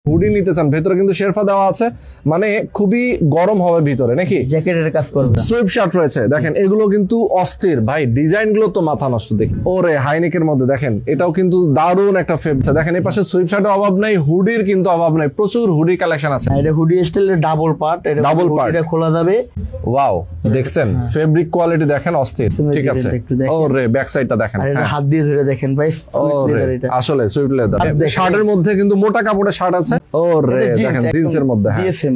Hoodie নিতে চান, ভেতরে কিন্তু শেরফা দেওয়া আছে, মানে খুবই গরম হবে ভিতরে নাকি, জ্যাকেটের কাজ করবে। সুইপ শার্ট রয়েছে দেখেন, এগুলো কিন্তু অস্থির ভাই, ডিজাইন গুলো তো মাথা নষ্ট। দেখি ওরে হাইনেকের মধ্যে দেখেন, এটাও কিন্তু দারুণ একটা ফেবছে। দেখেন এই পাশে সুইপ শার্টের অভাব নাই, হুডির কিন্তু অভাব নাই, প্রচুর হুডি কালেকশন আছে। এটা হুডি স্টাইলের ডাবল পার্ট, এটা ডাবল পার্ট, এটা খোলা যাবে। ওয়াও দেখছেন ফেব্রিক কোয়ালিটি দেখেন অস্থির। ঠিক আছে, ওরে ব্যাক সাইডটা দেখেন, হাত দিয়ে ধরে দেখেন ভাই, আসলে সুইট লেদার। শার্টের মধ্যে কিন্তু মোটা কাপড়ের শার্ট আছে, ওরে দেখেন জিন্সের মধ্যে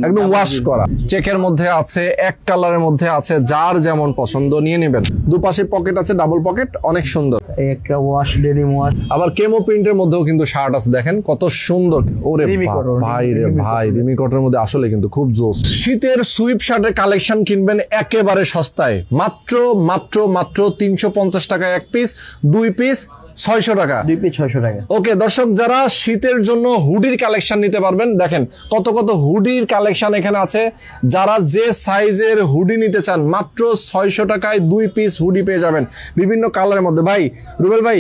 একদম ওয়াশ করা, চেকের মধ্যে আছে, এক কালারের মধ্যে আছে, যার যেমন পছন্দ নিয়ে নেবেন। দুপাশে পকেট আছে, ডাবল পকেট, অনেক সুন্দর। একটা ওয়াশ, ডেনিম ওয়াশ। আবার কেমো প্রিন্টের মধ্যেও কিন্তু শার্ট আছে, দেখেন কত সুন্দর। ওরে ভাই রে ভাই, রিমি কটনের মধ্যে আসলে কিন্তু খুব জোস। শীতের সুইপ শার্টের কালেকশন কিনবেন একেবারে সস্তায়, মাত্র মাত্র মাত্র 350 টাকা এক পিস, 2 পিস 600 টাকা, 2 পিস 600 টাকা। ওকে দর্শক, যারা শীতের জন্য হুডির কালেকশন নিতে পারবেন, দেখেন কত কত হুডির কালেকশন এখানে আছে। যারা যে সাইজের হুডি নিতে চান, মাত্র 600 টাকায় 2 পিস হুডি পেয়ে যাবেন বিভিন্ন কালারের মধ্যে। ভাই রুবেল ভাই,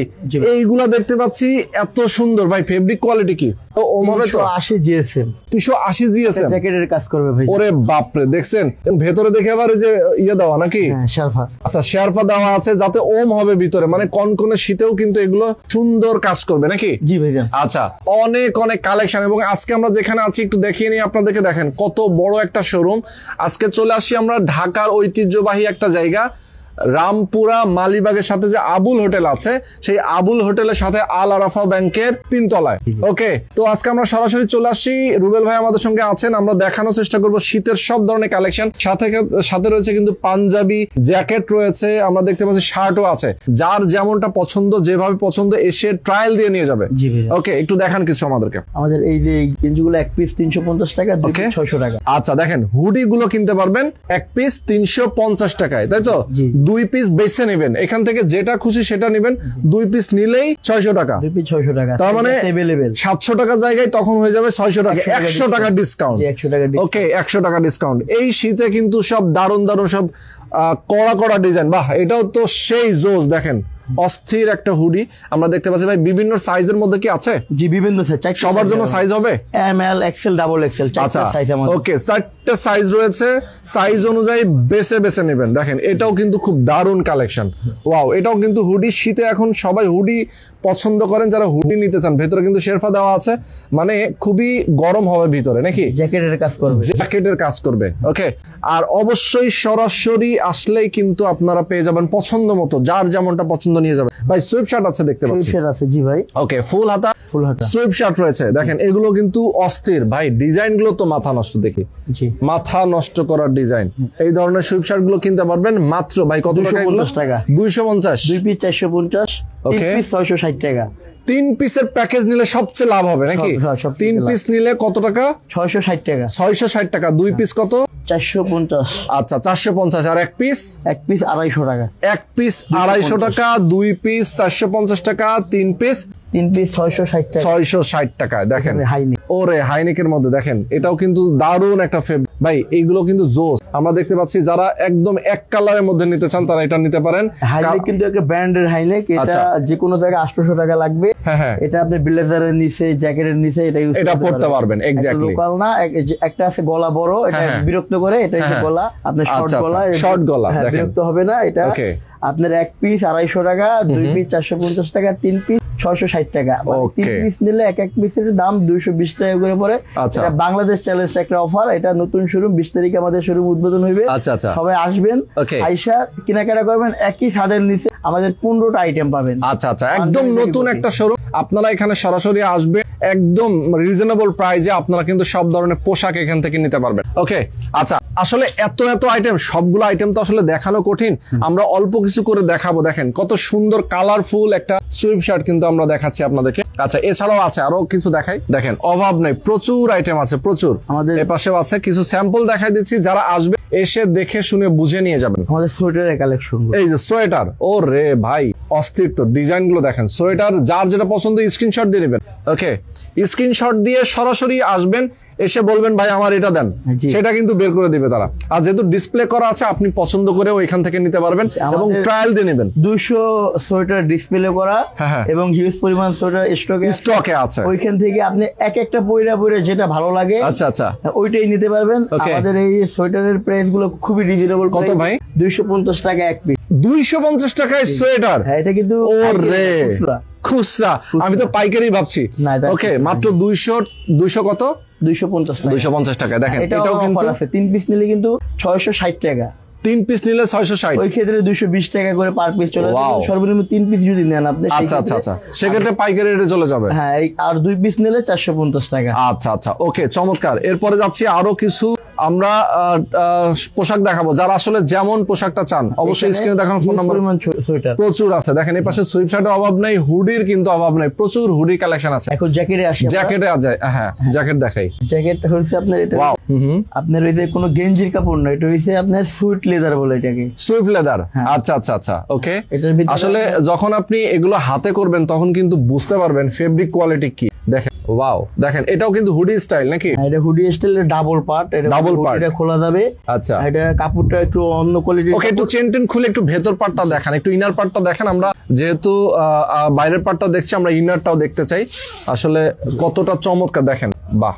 এইগুলা দেখতে পাচ্ছি এত সুন্দর ভাই, ফেব্রিক কোয়ালিটি কি? ওভাবে তো 380 জিএসএম, 380 জিএসএম জ্যাকেটের কাজ করবে ভাই। ওরে বাপরে, দেখছেন ভেতরে দেখে আবার যে ইয়ে দেওয়া নাকি, শেরফা। আচ্ছা শেরফা দেওয়া আছে, যাতে ওম হবে ভিতরে, মানে কনকনে শীতেও কিন্তু এগুলো সুন্দর কাজ করবে নাকি? জি ভাইজান। আচ্ছা, অনেক অনেক কালেকশন। এবং আজকে আমরা যেখানে আছি একটু দেখিয়ে নিই আপনাদেরকে। দেখেন কত বড় একটা শোরুম। আজকে চলে আসছি আমরা ঢাকার ঐতিহ্যবাহী একটা জায়গা, রামপুরা মালিবাগের সাথে যে আবুল হোটেল আছে, সেই আবুল হোটেলের সাথে আল আরাফা ব্যাংকের 3 তলায়। ওকে, তো আজকে আমরা সরাসরি চলে আসছি, রুবেল ভাই আমাদের সঙ্গে আছেন, আমরা দেখানোর চেষ্টা করব শীতের সব ধরনের কালেকশন। সাথে রয়েছে কিন্তু পাঞ্জাবি জ্যাকেট রয়েছে, আমরা দেখতে পাচ্ছি শার্টও আছে, যার যেমনটা পছন্দ, যেভাবে পছন্দ এসে ট্রায়াল দিয়ে নিয়ে যাবে। ওকে, একটু দেখান কিছু আমাদেরকে। আমাদের এই যে গেঞ্জিগুলো এক পিস 350 টাকা, 2 পিস 600 টাকা। আচ্ছা দেখেন, হুডি গুলো কিনতে পারবেন এক পিস 350 টাকায়, তাই তো? 2 পিস বেছে নেবেন, এখান থেকে যেটা খুশি সেটা নেবেন। 2 পিস নিলেই 600 টাকা, 2 পিস 600 টাকা, তার মানে 700 টাকা জায়গায় তখন হয়ে যাবে 600 টাকা, 100 টাকা ডিসকাউন্ট। 100 টাকা, ওকে 100 টাকা ডিসকাউন্ট। এই শীতে কিন্তু সব দারুণ দারুণ সব কড়া কড়া ডিজাইন। বাহ, এটাও তো সেই জোস। দেখেন অস্থির একটা হুডি আমরা দেখতে পাচ্ছি ভাই, বিভিন্ন সাইজের মধ্যে কি আছে? জি, বিভিন্ন সাইজ, সবার জন্য সাইজ হবে? M L, XL, double XL, 4টা সাইজ আমাদের। ওকে, 4টা সাইজ রয়েছে, সাইজ অনুযায়ী বেছে বেছে নেবেন। দেখেন এটাও কিন্তু খুব দারুণ কালেকশন। ওয়াও, এটাও কিন্তু হুডি। শীতে এখন সবাই হুডি পছন্দ করেন, যারা হুডি নিতে চান, ভেতরে কিন্তু শেরফা দেওয়া আছে, মানে খুবই গরম হবে ভিতরে নাকি, জ্যাকেটের কাজ করবে, জ্যাকেটের কাজ করবে। ওকে, আর অবশ্যই সরাসরি আসলেই কিন্তু আপনারা পেয়ে যাবেন পছন্দ মতো, যার যেমনটা পছন্দ নিয়ে যাবেন। ভাই সুইপ শার্ট আছে দেখতে পাচ্ছি, সুইপ শার্ট আছে। জি ভাই। ওকে, ফুল হাতা সুইপ শার্ট রয়েছে। দেখেন এগুলো কিন্তু অস্থির ভাই, ডিজাইন গুলো তো মাথা নষ্ট। দেখি জি, মাথা নষ্ট করার ডিজাইন। এই ধরনের সুইপ শার্ট গুলো কিনতে পারবেন মাত্র ভাই কত টাকা? 250 টাকা, 250। 2 পিস 450, 3 পিস 660 টাকা। 3 পিসের প্যাকেজ নিলে সবচেয়ে লাভ হবে নাকি? 3 পিস নিলে কত টাকা? 660 টাকা। 660 টাকা। 2 পিস কত? 450। আচ্ছা 450। আর এক পিস? এক পিস 250 টাকা। এক পিস 250 টাকা, 2 পিস 450 টাকা, 3 পিস 660 টাকা। 660 টাকায়। দেখেন হাইনেক, ওরে হাইনেকের মধ্যে দেখেন, এটাও কিন্তু দারুণ একটা ভাই, এইগুলো কিন্তু জোস। আমরা দেখতে পাচ্ছি যারা একদম এক কালারের মধ্যে নিতে চান, তারা এটা নিতে পারেন। হাইনেক কিন্তু একটা ব্র্যান্ডের হাইনেক, এটা যে কোনো জায়গায় 800 টাকা লাগবে। হ্যাঁ, এটা আপনি ব্লেজারের নিচে, জ্যাকেটের নিচে এটা পড়তে পারবেন। এক্স্যাক্টলি, লোকাল না। একটা আছে গলা বড়, এটা বিরক্ত করে, এটা হচ্ছে গলা আপনার শর্ট গলা, বিরক্ত হবে না এটা। আপনার এক পিস 250 টাকা, 2 পিস 450 টাকা, 3 পিস 660 টাকা। 3 পিস নিলে এক পিসের দাম 220 টাকা করে পড়ে। এটা বাংলাদেশ চ্যালেঞ্জ একটা অফার। এটা নতুন শোরুম, 20 তারিখে আমাদের শোরুম উদ্বোধন হইবে। সবাই আসবেন, আইসা কেনাকাটা করবেন, একই ছাদের নিচে আমাদের 15টা আইটেম পাবেন। আচ্ছা, একদম নতুন একটা শোরুম। আপনারা এখানে সরাসরি আসবেন, একদম রিজনেবল প্রাইসে আপনারা কিন্তু সব ধরনের পোশাক এখান থেকে নিতে পারবেন। ওকে, আচ্ছা আসলে এত আইটেম, সবগুলো আইটেম তো আসলে দেখানো কঠিন, আমরা অল্প কিছু করে দেখাবো। দেখেন কত সুন্দর কালারফুল একটা সুইপ শার্ট কিন্তু আমরা দেখাচ্ছি আপনাদেরকে। আচ্ছা, এছাড়াও আছে আরো কিছু দেখাই। দেখেন অভাব নাই, প্রচুর আইটেম আছে, প্রচুর। আমাদের এপাশেও আছে, কিছু স্যাম্পল দেখাই দিচ্ছি, যারা আসবে এসে দেখে শুনে বুঝে নিয়ে যাবেন। আমাদের সোয়েটারের কালেকশন, এই যে সোয়েটার, ও রে ভাই অস্থির তো ডিজাইন গুলো। দেখেন সোয়েটার, যার যেটা পছন্দ স্ক্রিনশট দিয়ে নেবেন। ওকে, স্ক্রিনশট দিয়ে সরাসরি আসবেন, এসে বলবেন ভাই আমার এটা দেন, সেটা কিন্তু বের করে দিবে তারা। আর যেহেতু ডিসপ্লে করা আছে, আপনি পছন্দ করে ওইখান থেকে নিতে পারবেন এবং ট্রায়াল দিয়ে নেবেন। 200 সোয়েটার ডিসপ্লে করা এবং হিউজ পরিমাণ সোয়েটার স্টকে আছে, ওইখান থেকে আপনি এক একটা পয়রা যেটা ভালো লাগে আচ্ছা আচ্ছা ওইটাই নিতে পারবেন। আমাদের এই সোয়েটারের প্রাইস গুলো খুবই রিজনেবল। কত ভাই? 250 টাকা এক পিস। 250 টাকায় সোয়েটার? হ্যাঁ, এটা কিন্তু খুচরা, আমি তো পাইকারি ভাবছি। ওকে, মাত্র 200 কত? 250 টাকা। দেখেন এটাও কিন্তু 3 পিস নিলে কিন্তু 660 টাকা। 3 পিস নিলে 660, ওই ক্ষেত্রে 220 টাকা করে পার পিস চলে যাবে। সর্বনিম্ন 3 পিস যদি নেন আপনি, আচ্ছা আচ্ছা আচ্ছা, সেক্ষেত্রে পাইকারি রেটে চলে যাবে। হ্যাঁ, আর 2 পিস নিলে 450 টাকা। আচ্ছা আচ্ছা, ওকে, চমৎকার। এরপরে যাচ্ছি আরো কিছু আমরা পোশাক দেখাবো। যারা আসলে যেমন পোশাকটা চান অবশ্যই স্ক্রিনে দেখানো ফোন নাম্বার প্রচুর আছে। দেখেন এই পাশে সুইপ শার্টের অভাব নাই, হুডির কিন্তু অভাব নাই, প্রচুর হুডি কালেকশন আছে। এখন জ্যাকেটে আসি, জ্যাকেটে আছে। হ্যাঁ, জ্যাকেট দেখাই। জ্যাকেট হচ্ছে আপনার এটা আপনার ওই যে কোনো গেঞ্জির কাপড় না, এটা হচ্ছে আপনার সুইট লেদার বলে এটাকে, সুইফট লেদার। আচ্ছা আচ্ছা আচ্ছা, ওকে। আসলে যখন আপনি এগুলো হাতে করবেন তখন কিন্তু বুঝতে পারবেন ফেব্রিক কোয়ালিটি কি। দেখেন, ওয়াও, দেখেন এটাও কিন্তু হুডি স্টাইল নাকি? এটা হুডি স্টাইলের ডাবল পার্ট, এটা খোলা যাবে। আচ্ছা, এটা কাপড়টা একটু অন্য কোয়ালিটির। ওকে, একটু চেন টেন খুলে একটু ভেতর পার্টটা দেখান, একটু ইনার পার্টটা দেখেন। আমরা যেহেতু বাইরের পার্টটা দেখছি, আমরা ইনারটাও দেখতে চাই আসলে কতটা চমৎকার। দেখেন, বাহ,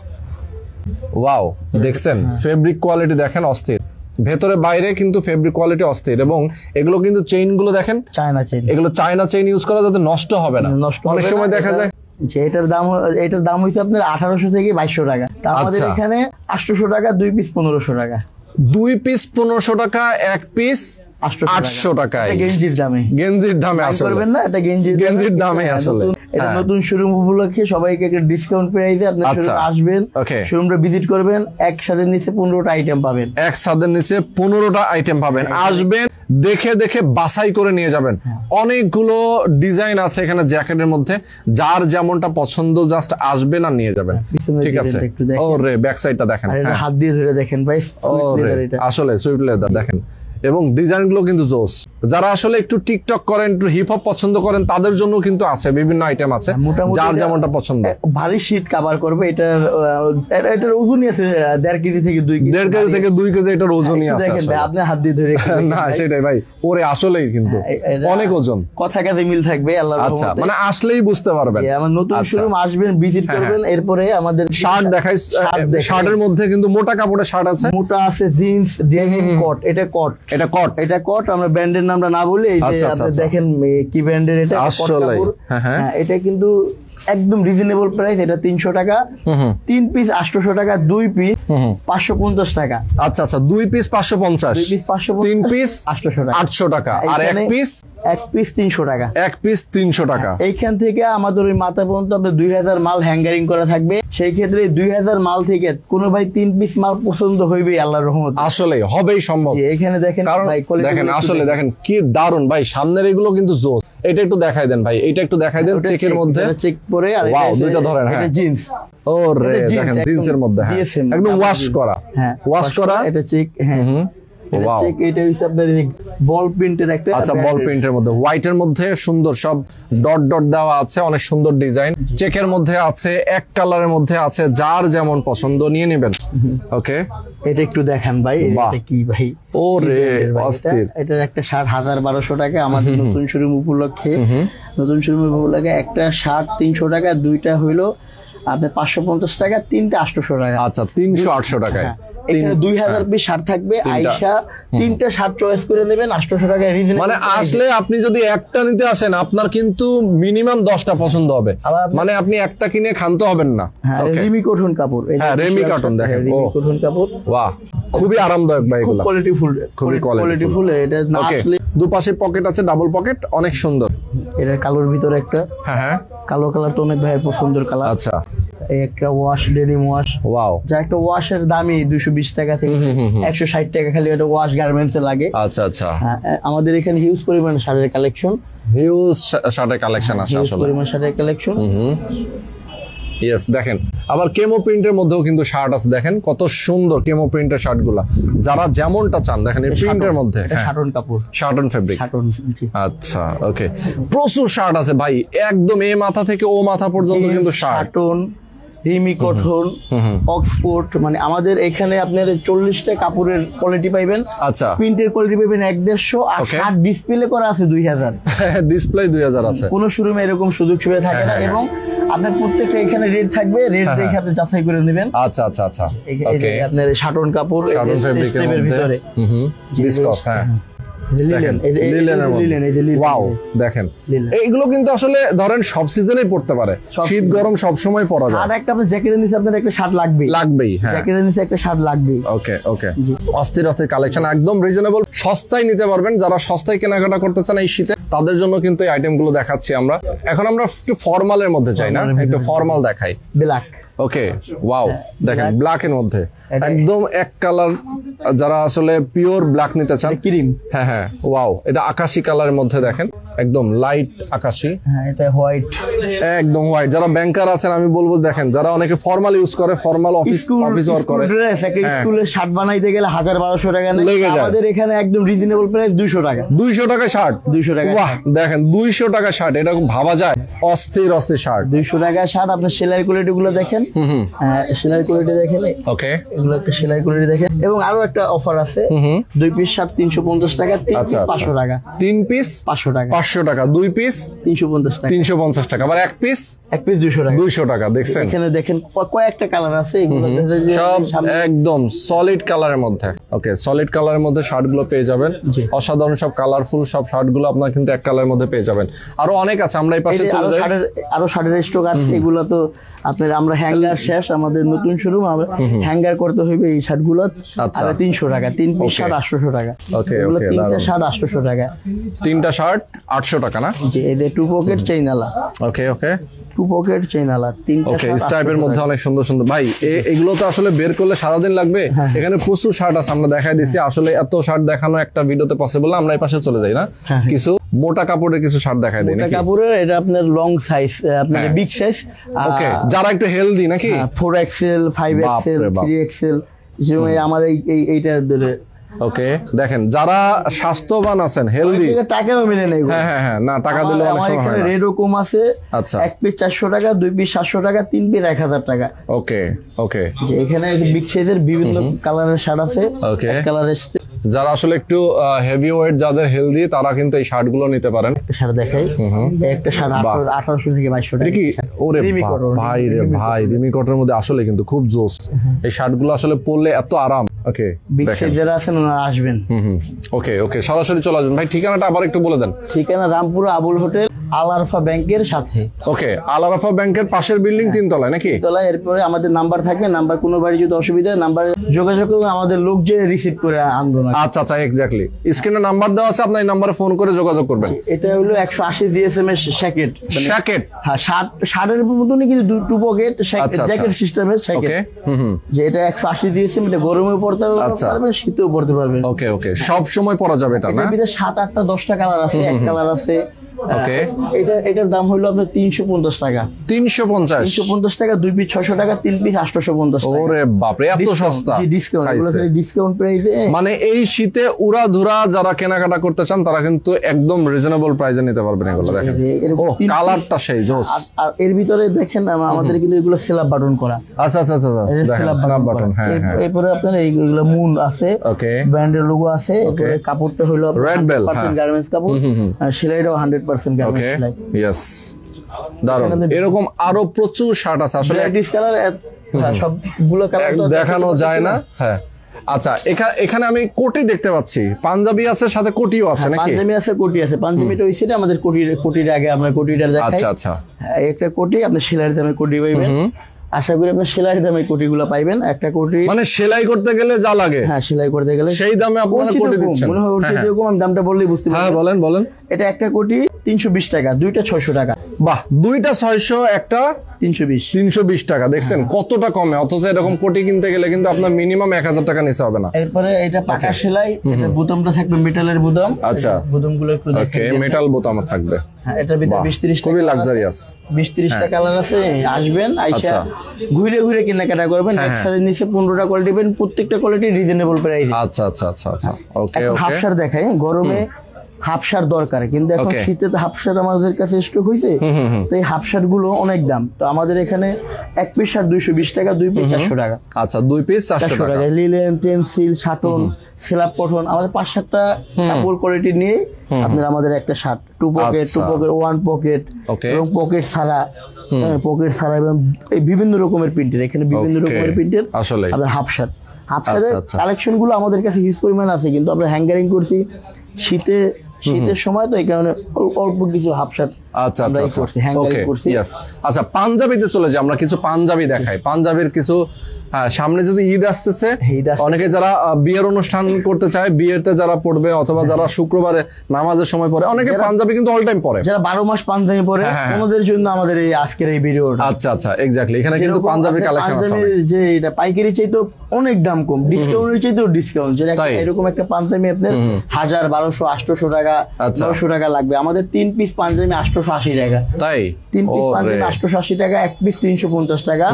ওয়াও, দেখছেন ফেব্রিক কোয়ালিটি দেখেন, অস্থির। ভেতরে বাইরে কিন্তু ফেব্রিক কোয়ালিটি অস্থির। এবং এগুলো কিন্তু চেইন গুলো দেখেন, চায়না চেইন। এগুলো চায়না চেইন ইউজ করা যাতে নষ্ট হবে না। অনেক সময় দেখা যায় যে এটার দাম হচ্ছে আপনার 1800 থেকে 2200 টাকা। আমাদের এখানে 800 টাকা, 2 পিস 1500 টাকা। 2 পিস 1500 টাকা, এক পিস 800 টাকায় গেঞ্জির দামে করবেন না? এটা গেঞ্জির দামে আসলে এটা নতুন শোরুম উপলক্ষে সবাইকে একটা ডিসকাউন্ট প্রাইসে আপনারা শোরুমে আসবেন, শোরুমটা ভিজিট করবেন, একসাথে নিচে 15টা আইটেম পাবেন। একসাথে নিচে 15টা আইটেম পাবেন। আসবেন, দেখে দেখে বাছাই করে নিয়ে যাবেন। অনেকগুলো ডিজাইন আছে এখানে জ্যাকেটের মধ্যে, যার যেমনটা পছন্দ জাস্ট আসবেন আর নিয়ে যাবেন। ঠিক আছে, ওরে ব্যাক সাইডটা দেখেন, হাত দিয়ে ধরে দেখেন ভাই, আসলে সুইফট লেদার দেখেন। এবং ডিজাইন গুলো কিন্তু জোস। যারা আসলে একটু টিকটক করেন, একটু হিপ হপ পছন্দ করেন, তাদের জন্য কিন্তু আছে, বিভিন্ন আইটেম আছে, যার যেমনটা পছন্দ। ভারী শীত কভার করবে। এটার ওজনই আছে 1.5 কেজি থেকে 2 কেজি। 1.5 কেজি থেকে 2 কেজি এটার ওজনই আছে। দেখেন ভাই, আপনি হাত দিয়ে ধরে না, সেটাই ভাই, ওরে আসলেই কিন্তু অনেক ওজন, কথা কাজে মিল থাকবে আল্লাহর রহমতে। আচ্ছা, মানে আসলেই বুঝতে পারবেন। আমার নতুন শোরুম, আসবেন, ভিজিট করবেন। এরপরে আমাদের শার্ট দেখাই। শার্টের মধ্যে কিন্তু মোটা কাপড়ের শার্ট আছে, মোটা আছে, জিন্স, ডেনিম, কোট। এটা কোট আমরা ব্র্যান্ডের নামটা না বলে এই যে আপনি দেখেন কি ব্র্যান্ডের এটা কোট কাপড়। হ্যাঁ, এটা কিন্তু একদম রিজনেবল প্রাইস। এটা 300 টাকা, 3 পিস 800 টাকা, 2 পিস 550 টাকা। আচ্ছা আচ্ছা, 2 পিস 550, 2 পিস 550, 3 পিস 800 টাকা, আর এক পিস 300 টাকা। এক পিস 300 টাকা। এইখান থেকে আমাদের ওই মাথা পর্যন্ত আপনার 2000 মাল হ্যাঙ্গারিং করা থাকবে। সেই ক্ষেত্রে 2000 মাল থেকে কোনো ভাই 3 পিস মাল পছন্দ হইবে আল্লাহর রহমতে, আসলে হবেই সম্ভব। এখানে দেখেন ভাই, দেখেন আসলে দেখেন কি দারুন ভাই, সামনের এগুলো কিন্তু জোস। এটা একটু দেখাই দেন ভাই, এটা একটু দেখাই দেন। চেকের মধ্যে চেক পরে, আর ওয়াও, দুইটা ধরেন। হ্যাঁ, এটা জিন্স। ওরে দেখেন, জিন্সের মধ্যে একদম ওয়াশ করা। হ্যাঁ, ওয়াশ করা। এটা চেক। হ্যাঁ, ওয়াও, এটা হচ্ছে আপনার বল প্রিন্টের একটা। আচ্ছা, বল প্রিন্টের মধ্যে হোয়াইটের মধ্যে সুন্দর সব ডট ডট দেওয়া আছে, অনেক সুন্দর ডিজাইন। চেকের মধ্যে আছে, এক কালারের মধ্যে আছে, যার যেমন পছন্দ নিয়ে নেবেন। ওকে, এটা একটু দেখান ভাই, এটা কি ভাই? ওরে অস্থির। এটা একটা শার্ট 1200 টাকা আমাদের নতুন শোরুম উপলক্ষে। নতুন শোরুম উপলক্ষে একটা শার্ট 300 টাকা, দুইটা হইলো আপনার 550 টাকা, তিনটা 800 টাকা। আচ্ছা, 300-800 টাকায় এখানে 2000 পিস শার্ট থাকবে। আয়েশা 3টা শার্ট চয়েস করে নেবেন 800 টাকায়। মানে আসলে আপনি যদি একটা নিতে আসেন, আপনার কিন্তু মিনিমাম 10টা পছন্দ হবে। মানে আপনি একটা কিনে খানতে হবেন না। রেমি কটন কাপড়। হ্যাঁ, রেমি কটন দেখেন, রেমি কটন কাপড়। বাহ, খুবই আরামদায়ক ভাই, এগুলো খুবই কোয়ালিটিফুল। এটা না আসলে দুপাশে পকেট আছে, ডাবল পকেট, অনেক সুন্দর। এটা কালোর ভিতরে একটা। হ্যাঁ, কালো কালার তো অনেক ভাই পছন্দের কালার। আচ্ছা, এই একটা ওয়াশ, ডেনিম ওয়াশ। ওয়াও, যা একটা ওয়াশের দামই 220 টাকা থেকে 160 টাকা খালি একটা ওয়াশ গার্মেন্টসে লাগে। আচ্ছা আচ্ছা, আমাদের এখানে হিউজ পরিমাণ শার্টের কালেকশন, হিউজ শার্টের কালেকশন আছে আসলে, পরিমাণ শার্টের কালেকশন। ইয়েস, দেখেন আবার কেমো প্রিন্টের মধ্যেও কিন্তু শার্ট আছে। দেখেন কত সুন্দর কেমো প্রিন্টের শার্ট গুলা, যারা যেমনটা চান। দেখেন এই প্রিন্টের মধ্যে শার্টন কাপড়, শার্টন ফেব্রিক। আচ্ছা, ওকে, প্রচুর শার্ট আছে ভাই, একদম এ মাথা থেকে ও মাথা পর্যন্ত কিন্তু শার্টন। রিমি কটন, অক্সফোর্ড, মানে আমাদের এখানে আপনার 40টা কাপড়ের কোয়ালিটি পাইবেন। আচ্ছা, প্রিন্টের কোয়ালিটি পাইবেন 150 আর 60 ডিসপ্লে করা আছে 2000। ডিসপ্লে 2000 আছে। কোন শোরুমে এরকম সুযোগ সুবিধা থাকে না, এবং আপনার প্রত্যেকটা এখানে রেট থাকবে, রেট দেখে আপনি যাচাই করে নেবেন। আচ্ছা আচ্ছা আচ্ছা, ওকে। আপনার শাটন কাপড় শাটন ফেব্রিকের ভিতরে বিসকস, হ্যাঁ ওয়াও দেখেন, এইগুলো কিন্তু আসলে ধরেন সব সিজনেই পড়তে পারে, শীত গরম সব সময় পরা যায়। আর একটা আপনার জ্যাকেটের নিচে আপনার একটা শার্ট লাগবেই, হ্যাঁ জ্যাকেটের নিচে একটা শার্ট লাগবেই। ওকে ওকে, অস্থির অস্থির কালেকশন, একদম রিজনেবল, সস্তায় নিতে পারবেন। যারা সস্তায় কেনাকাটা করতে চান এই শীতে, তাদের জন্য কিন্তু এই আইটেমগুলো দেখাচ্ছি আমরা। এখন আমরা একটু ফর্মালের মধ্যে যাই না, একটু ফর্মাল দেখাই। ব্ল্যাক, ওকে ওয়াও দেখেন, ব্ল্যাক এর মধ্যে একদম এক কালার, যারা আসলে পিওর ব্ল্যাক নিতে চান, ক্রিম, হ্যাঁ হ্যাঁ ওয়াও, এটা আকাশি কালারের মধ্যে দেখেন, একদম লাইট আকাশি, হ্যাঁ এটা হোয়াইট, একদম হোয়াইট। যারা ব্যাংকার আছেন আমি বলবো দেখেন, যারা অনেকে ফর্মাল ইউজ করে, ফর্মাল অফিস ওয়ার্ক করে, স্কুলের শার্ট বানাইতে গেলে 1000-1200 টাকা লেগে যায়। আমাদের এখানে একদম রিজনেবল প্রাইস 200 টাকা, 200 টাকা শার্ট, 200 টাকা। বাহ দেখেন 200 টাকা শার্ট, এটা ভাবা যায়, অস্থির অস্থির শার্ট, 200 টাকা শার্ট। আপনার সেলাই কোয়ালিটি গুলো দেখেন, হ্যাঁ সেলাই কোয়ালিটি দেখেন, ওকে এগুলো একটা সেলাই কোয়ালিটি দেখেন। এবং আরো একটা অফার আছে, 2 পিস শার্ট 350 টাকা, 3 পিস 500 টাকা, 3 পিস 500 টাকা, 500 টাকা, 2 পিস 350 টাকা, 350 টাকা, আবার 1 পিস 200 টাকা, 200 টাকা। দেখছেন এখানে দেখেন কয়েকটা কালার আছে, এগুলো সব একদম সলিড কালারের মধ্যে। ওকে, সলিড কালারের মধ্যে শার্ট গুলো পেয়ে যাবেন, অসাধারণ সব কালারফুল সব শার্ট গুলো আপনার কিন্তু এক কালারের মধ্যে পেয়ে যাবেন। আরো অনেক আছে, আমরা এই পাশে চলে যাই, আরো শার্টের স্টক আছে। এগুলো তো আপনার আমরা হ্যাঙ্গার শেষ, আমাদের নতুন শোরুম, আমরা হ্যাঙ্গার করতে হইবে এই শার্ট গুলো। আচ্ছা, 300 টাকা, 3 পিস শার্ট 800 টাকা। ওকে এগুলো ওকে, 3টা শার্ট 800 টাকা, 3টা শার্ট 800 টাকা না? জি, এই যে 2 পকেট চেইনালা। ওকে ওকে, 2 পকেট চেইনালা, 3টা ওকে, স্টাইপের মধ্যে অনেক সুন্দর সুন্দর। ভাই এগুলো তো আসলে বের করলে সারাদিন লাগবে, এখানে প্রচুর শার্ট আছে, আমরা দেখাই দিছি। আসলে এত শার্ট দেখানো একটা ভিডিওতে পসিবল না, আমরা এই পাশে চলে যাই না, কিছু মোটা কাপড়ের কিছু শার্ট দেখাই দিই। মোটা কাপড়ের এটা আপনার লং সাইজ, আপনার বিগ সাইজ। ওকে, যারা একটু হেলদি নাকি, 4XL, 5XL, 3XL, যেমন আমার এইটা ধরে। ওকে, দেখেন যারা স্বাস্থ্যবান আছেন, হেলদি, টাকাও মিলে নাই। হ্যাঁ হ্যাঁ হ্যাঁ, না টাকা দিলে অনেক সময় হয় না। রেডও কম আছে। আচ্ছা, 1 পিস 400 টাকা, 2 পিস 700 টাকা, 3 পিস 1000 টাকা। ওকে ওকে, যে এখানে বিগ সাইজের বিভিন্ন কালারের শার্ট আছে। ওকে, কালারের যারা আসলে একটু হেভি ওয়েট, যাদের হেলদি, তারা কিন্তু এই শার্ট গুলো নিতে পারেন। শার্ট দেখাই, একটা শার্ট 1800 থেকে 2200 টাকা কি, ওরে ভাই রে ভাই, রিমি কটনের মধ্যে আসলে কিন্তু খুব জোস এই শার্ট গুলো, আসলে পরলে এত আরাম। ওকে, বিগ সাইজ যারা আছেন ওনারা আসবেন। ওকে ওকে, সরাসরি চলে আসবেন। ভাই ঠিকানাটা আবার একটু বলে দেন। ঠিকানা রামপুরা আবুল হোটেল, আল আরফা ব্যাংকের সাথে। ওকে, আল আরফা ব্যাংকের পাশের বিল্ডিং, 3 তলায় নাকি? তলায়। এরপরে আমাদের নাম্বার থাকবে, নাম্বার কোনো বাড়ি যদি অসুবিধা হয় নাম্বার যোগাযোগ করবে, আমাদের লোক যে রিসিভ করে আনবো না। আচ্ছা আচ্ছা, এক্স্যাক্টলি, স্ক্রিনে নাম্বার দেওয়া আছে, আপনি এই নম্বরে ফোন করে যোগাযোগ করবেন। এটা হলো 180 জিএসএম এর শ্যাকেট। শ্যাকেট, হ্যাঁ, শার্টের মতনই কিন্তু 2 পকেট জ্যাকেট সিস্টেমের শ্যাকেট। যে এটা 180 জিএসএম, এটা গরমে পড়তে পারবেন, শীতেও পড়তে পারবেন। ওকে ওকে, সব সময় পরা যাবে এটা না? এর ভিতরে 7-8টা 10টা কালার আছে, এক কালার আছে। ওকে, এটার দাম হলো আপনার 350 টাকা। 350 টাকা, 2 পিস 600 টাকা, 3 পিস 850 টাকা। ওরে বাপ রে, এত সস্তা! ডিসকাউন্ট প্রাইসে, মানে এই শীতে উড়াধুরা যারা কেনাকাটা করতে চান, তারা কিন্তু একদম রিজনেবল প্রাইসে নিতে পারবেন এগুলো। দেখেন, ও কালারটা সেই জোস। আর এর ভিতরে দেখেন আমাদের কিন্তু এগুলো সেলাপ বাটন করা। আচ্ছা আচ্ছা আচ্ছা, দেখেন সেলাপ বাটন। হ্যাঁ হ্যাঁ, এরপরে আপনার এইগুলো মুন আছে, ওকে, ব্র্যান্ডের লোগো আছে। এরপরে কাপড়টা হলো রেড বেল গার্মেন্টস কাপড়, সেলাইটাও 100% গার্মেন্টস সেলাই। ইয়েস, দারুণ। এরকম আরো প্রচুর শার্ট আছে, আসলে সবগুলো কালার দেখানো যায় না। হ্যাঁ, আচ্ছা, এখানে আমি কোটি দেখতে পাচ্ছি, পাঞ্জাবি আছে, সাথে কোটিও আছে নাকি? পাঞ্জাবি আছে, কোটি আছে। পাঞ্জাবিটা ওই সাইডে, আমাদের কোটির আগে আমরা কোটিটা দেখাই। আচ্ছা আচ্ছা, একটা কোটি আপনি সেলাইয়ের দামে কোটি পাইবেন। আশা করি আপনি সেলাইয়ের দামে কোটিগুলো পাইবেন। একটা কোটি মানে সেলাই করতে গেলে যা লাগে, হ্যাঁ সেলাই করতে গেলে সেই দামে আপনারা কোটি দিচ্ছেন। মনে হয় আমি দামটা বললেই বুঝতে পারবেন। হ্যাঁ বলেন বলেন। এটা একটা কোটি 320 টাকা, দুইটা 600 টাকা। বাহ, দুইটা 600, একটা 320 টাকা। দেখছেন কতটা কমে, অথচ এরকম কোটি কিনতে গেলে কিন্তু আপনার মিনিমাম 1000 টাকা নিচে হবে না। এরপরে এটা পাকা সেলাই, এটা বোতামটা থাকবে মেটালের বোতাম। আচ্ছা, বোতামগুলো একটু ওকে, মেটাল বোতাম থাকবে। হ্যাঁ, এটার ভিতরে 20-30 খুবই লাক্সারিয়াস, 20-30টা কালার আছে। আসবেন, আইসা ঘুরে ঘুরে কেনাকাটা করবেন। একসাথে নিচে 15টা কোয়ালিটি পাবেন, প্রত্যেকটা কোয়ালিটি রিজনেবল প্রাইস। আচ্ছা আচ্ছা আচ্ছা আচ্ছা, ওকে ওকে। হাফ শার্ট দেখাই, গরমে হাফ শার্ট দরকার, কিন্তু এখন শীতে তো হাফ শার্ট আমাদের কাছে স্টক হয়েছে, তো এই হাফ শার্ট গুলো অনেক দাম। তো আমাদের এখানে এক পিস শার্ট 220 টাকা, 2 পিস 400 টাকা। আচ্ছা, 2 পিস 400 টাকা। Linen, Tencel, certain, slab cotton, আমাদের 5-7টা কাপড় কোয়ালিটি নিয়ে আপনার আমাদের একটা শার্ট 2 পকেট, 2 পকেট, 1 পকেট এবং পকেট ছাড়া, পকেট ছাড়া এবং বিভিন্ন রকমের প্রিন্টের, এখানে বিভিন্ন রকমের প্রিন্টের আসলে আমাদের হাফ শার্ট। হাফ শার্টের কালেকশন গুলো আমাদের কাছে হিউজ পরিমাণ আছে, কিন্তু আমরা হ্যাঙ্গারিং করছি শীতের সময়, তো এই কারণে অল্প কিছু হাফ শার্ট করছি, হ্যাঙ্গারিং করছি। আচ্ছা, পাঞ্জাবিতে চলে যাই, আমরা কিছু পাঞ্জাবি দেখাই। পাঞ্জাবির কিছু সামনে যদি ঈদ আসতেছে, অনেকে যারা বিয়ের অনুষ্ঠান করতে চায়, বিয়েতে যারা পড়বে অথবা যারা শুক্রবারে নামাজের সময় পড়ে, অনেকে পাঞ্জাবি কিন্তু অল টাইম পড়ে, যারা 12 মাস পাঞ্জাবি পড়ে, ওনাদের জন্য আমাদের এই আজকের এই ভিডিও। আচ্ছা আচ্ছা, এক্স্যাক্টলি। এখানে কিন্তু পাঞ্জাবি কালেকশন আছে যে এটা পাইকারি চাইতো অনেক দাম কম, ডিসকাউন্টের চাইতেও ডিসকাউন্ট, যেটা এরকম একটা পাঞ্জাবি আপনার 1000, 1200, 800 টাকা, 900 টাকা লাগবে। আমাদের 3 পিস পাঞ্জাবি 880 টাকা। তাই 3 পিস পাঞ্জাবি 880 টাকা, 1 পিস 350 টাকা,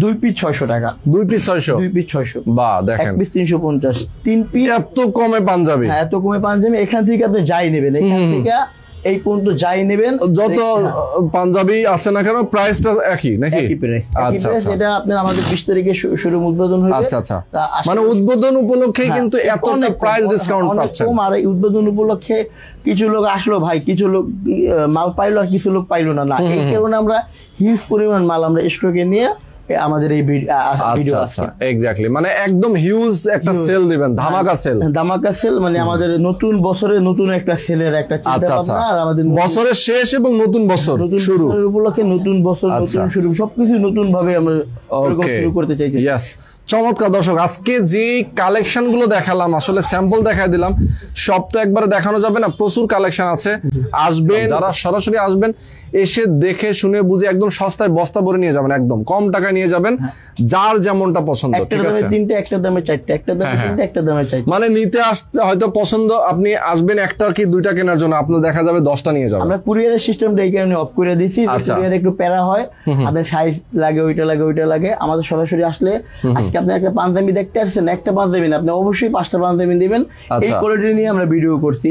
2 পিস 600 টাকা। 2 পিস 600? 2 পিস 600। বাহ, দেখেন, 1 পিস 350, 3 পিস। এত কমে পাঞ্জাবি? হ্যাঁ, এত কমে পাঞ্জাবি। এখান থেকে আপনি যাই নেবেন, এখান থেকে এই পর্যন্ত যাই নেবেন, যত পাঞ্জাবি আছে না কেন প্রাইসটা একই নাকি? একই প্রাইস। আচ্ছা আচ্ছা, এটা আপনার আমাদের 20 তারিখে শুরু উদ্বোধন হবে। আচ্ছা আচ্ছা, মানে উদ্বোধন উপলক্ষে কিন্তু এতটা প্রাইস ডিসকাউন্ট পাচ্ছেন। আর এই উদ্বোধন উপলক্ষে কিছু লোক আসলো ভাই, কিছু লোক মাল পাইলো আর কিছু লোক পাইলো না। এই কারণে আমরা হিউজ পরিমাণ মাল আমরা স্টকে নিয়ে আমাদের এই ভিডিও আছে। এক্স্যাক্টলি, মানে একদম হিউজ একটা সেল দিবেন, ধামাকা সেল। ধামাকা সেল মানে আমাদের নতুন বছরে নতুন একটা সেলের একটা চিন্তা ভাবনা, আর আমাদের বছরের শেষ এবং নতুন বছর শুরু উপলক্ষে নতুন বছর, নতুন শুরু, সবকিছু নতুন ভাবে আমরা শুরু করতে চাইছি। ইয়েস, চমৎকার। দর্শক, আজকে যে কালেকশন গুলো দেখালাম, আসলে স্যাম্পল দেখাই দিলাম, সব তো একবারে দেখানো যাবে না, প্রচুর কালেকশন আছে। আসবেন, যারা সরাসরি আসবেন, এসে দেখে শুনে বুঝে একদম সস্তায় বস্তা ভরে নিয়ে যাবেন, একদম কম টাকায় নিয়ে যাবেন, যার যেমনটা পছন্দ। একটা দামে 3টে, একটা দামে 4টে, একটা দামে 3টে, একটা দামে 4টে, মানে নিতে আসতে হয়তো পছন্দ, আপনি আসবেন একটা কি 2টা কেনার জন্য, আপনার দেখা যাবে 10টা নিয়ে যাবেন। আমরা কুরিয়ারের সিস্টেমটা এই কারণে অফ করে দিয়েছি, কুরিয়ার একটু প্যারা হয়, আপনার সাইজ লাগে, ওইটা লাগে। আমাদের সরাসরি আসলে, আজকে আপনি একটা পাঞ্জাবি দেখতে আসছেন, একটা পাঞ্জাবি না, আপনি অবশ্যই 5টা পাঞ্জাবি দিবেন। এই কোয়ালিটি নিয়ে আমরা ভিডিও করছি।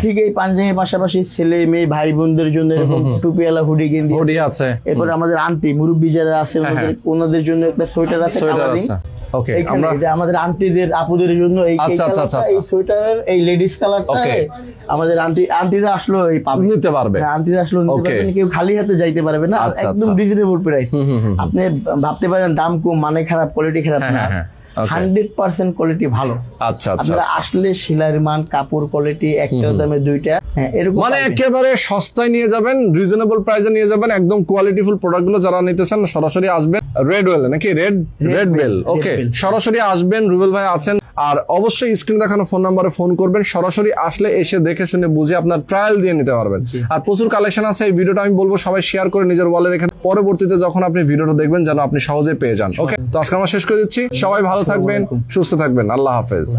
ঠিক এই পাঞ্জাবির পাশাপাশি ছেলে মেয়ে ভাই বোনদের জন্য এরকম টুপিওয়ালা হুডি গেঞ্জি আছে। এরপর আমাদের আন্টি মুরব্বি যারা আছে ওনাদের জন্য একটা সোয়েটার আছে। ওকে, আমাদের আন্টিদের আপুদের জন্য এই সোয়েটারের এই লেডিস কালারটা আমাদের আন্টিরা আসলো এই নিতে পারবে। আন্টিরা আসলো নিতে পারবেন, কেউ খালি হাতে যাইতে পারবে না। একদম রিজনেবল প্রাইস। আপনি ভাবতে পারেন দাম কম মানে খারাপ, কোয়ালিটি খারাপ না, 100% কোয়ালিটি ভালো। আচ্ছা, আপনারা আসলে সেলাইয়ের মান, কাপড় কোয়ালিটি, একটা দামে 2টা, এরকম মানে একেবারে সস্তায় নিয়ে যাবেন, রিজনেবল প্রাইসে নিয়ে যাবেন, একদম কোয়ালিটিফুল প্রোডাক্ট গুলো যারা নিতে চান সরাসরি আসবেন। রেড ওয়েল নাকি রেড বেল? ওকে, সরাসরি আসবেন, রুবেল ভাই আছেন। আর অবশ্যই স্ক্রিন দেখানো ফোন নাম্বারে ফোন করবেন, সরাসরি আসলে এসে দেখে শুনে বুঝে আপনার ট্রায়াল দিয়ে নিতে পারবেন। আর প্রচুর কালেকশন আছে। এই ভিডিওটা আমি বলবো সবাই শেয়ার করে নিজের ওয়ালে রেখে, পরবর্তীতে যখন আপনি ভিডিওটা দেখবেন যেন আপনি সহজে পেয়ে যান। ওকে, তো আজকে আমরা শেষ করে দিচ্ছি। সবাই ভালো থাকবেন, সুস্থ থাকবেন, আল্লাহ হাফেজ।